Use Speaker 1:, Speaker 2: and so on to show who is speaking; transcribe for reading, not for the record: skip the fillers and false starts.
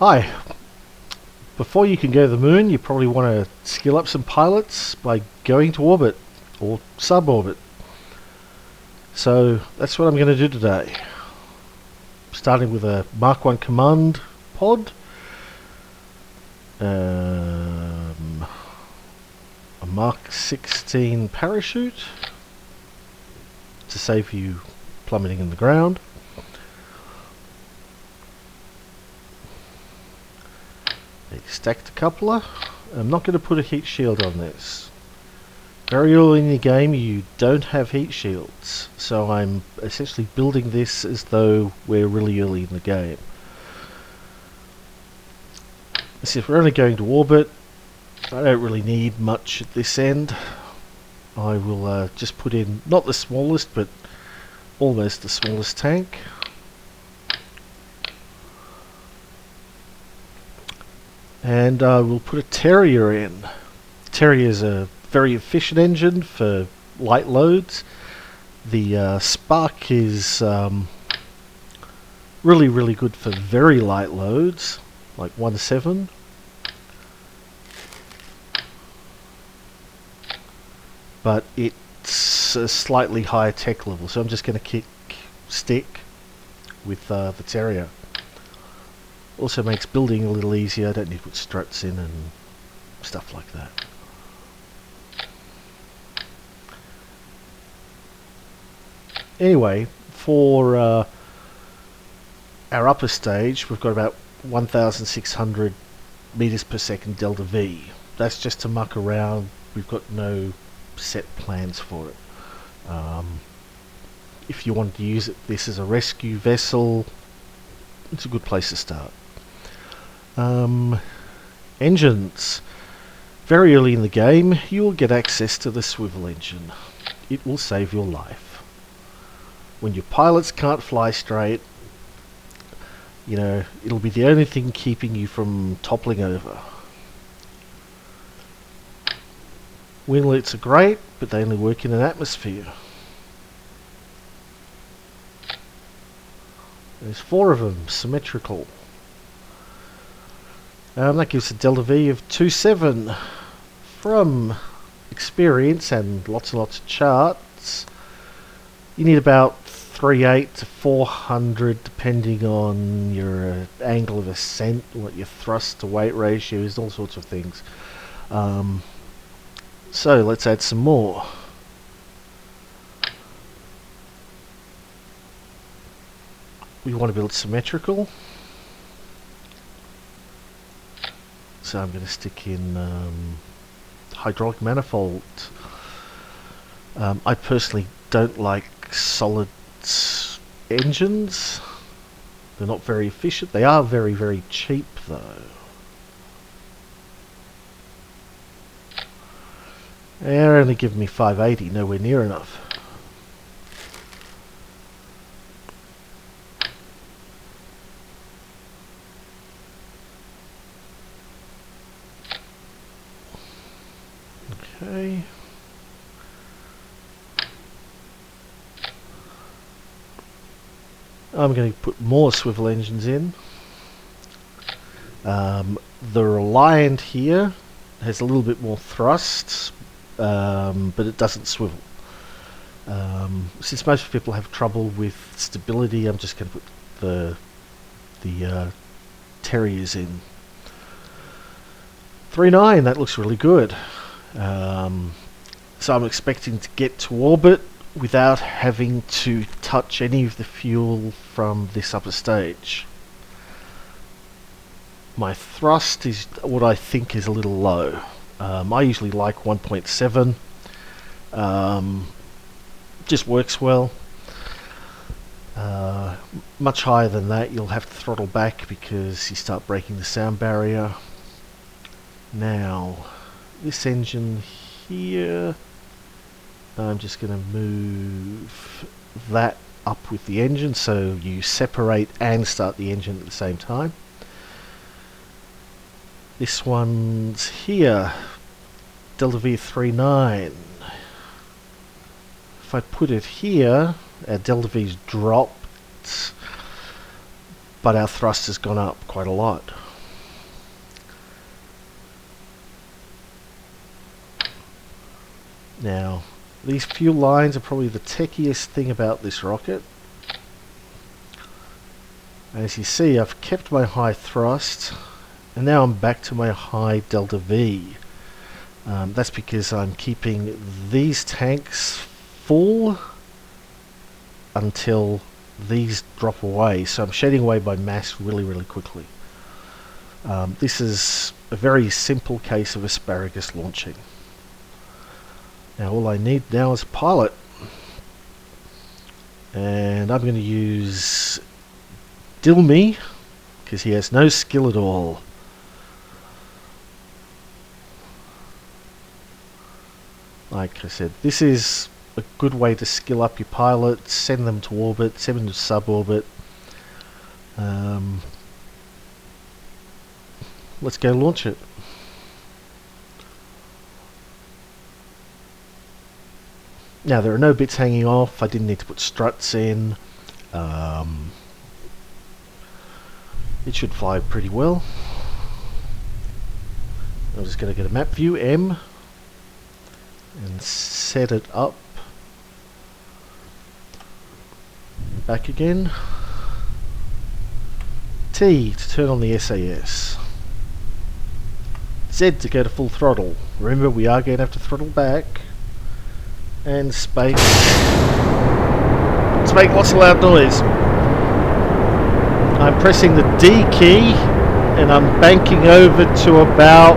Speaker 1: Hi. Before you can go to the moon, you probably want to skill up some pilots by going to orbit or suborbit. So that's what I'm going to do today. Starting with a Mark 1 command pod, a Mark 16 parachute to save you plummeting in the ground, a stacked coupler. I'm not going to put a heat shield on this. Very early in the game you don't have heat shields, so I'm essentially building this as though we're really early in the game. Since we're only going to orbit, I don't really need much at this end. I will just put in, not the smallest, but almost the smallest tank. And we'll put a Terrier in. Terrier is a very efficient engine for light loads. The Spark is really good for very light loads, like 1.7. But it's a slightly higher tech level, so I'm just going to stick with the Terrier. Also makes building a little easier. I don't need to put struts in and stuff like that. Anyway, for our upper stage, we've got about 1,600 meters per second delta V. That's just to muck around. We've got no set plans for it. If you want to use this as a rescue vessel, it's a good place to start. Engines. Very early in the game, you will get access to the swivel engine. It will save your life. When your pilots can't fly straight, you know, it'll be the only thing keeping you from toppling over. Winglets are great, but they only work in an atmosphere. There's 4 of them, symmetrical. That gives a delta V of 2.7. From experience and lots of charts, you need about 3.8 to 400 depending on your angle of ascent, what your thrust to weight ratio is, all sorts of things. So let's add some more. We want to build symmetrical, so I'm going to stick in hydraulic manifold. I personally don't like solid engines. They're not very efficient. They are very cheap though. They're only giving me 580, nowhere near enough. Okay. I'm going to put more swivel engines in. The Reliant here has a little bit more thrust, but it doesn't swivel. Since most people have trouble with stability, I'm just going to put the Terriers in. 3.9, that looks really good. So I'm expecting to get to orbit without having to touch any of the fuel from this upper stage. My thrust is what I think is a little low. I usually like 1.7. Just works well. Much higher than that you'll have to throttle back because you start breaking the sound barrier. Now this engine here, I'm just going to move that up with the engine so you separate and start the engine at the same time. This one's here, delta V 3.9. If I put it here, our delta V's dropped, but our thrust has gone up quite a lot. Now, these fuel lines are probably the techiest thing about this rocket. As you see, I've kept my high thrust, and now I'm back to my high delta V. That's because I'm keeping these tanks full until these drop away, so I'm shedding away my mass really quickly. This is a very simple case of asparagus launching. Now all I need now is a pilot, and I'm going to use Dilmy because he has no skill at all. Like I said, this is a good way to skill up your pilots, send them to orbit, send them to suborbit. Let's go launch it. Now there are no bits hanging off, I didn't need to put struts in. It should fly pretty well. I'm just going to get a map view, M, and set it up. Back again. T to turn on the SAS. Z to go to full throttle. Remember, we are going to have to throttle back. And space. Let's make lots of loud noise. I'm pressing the D key and I'm banking over to about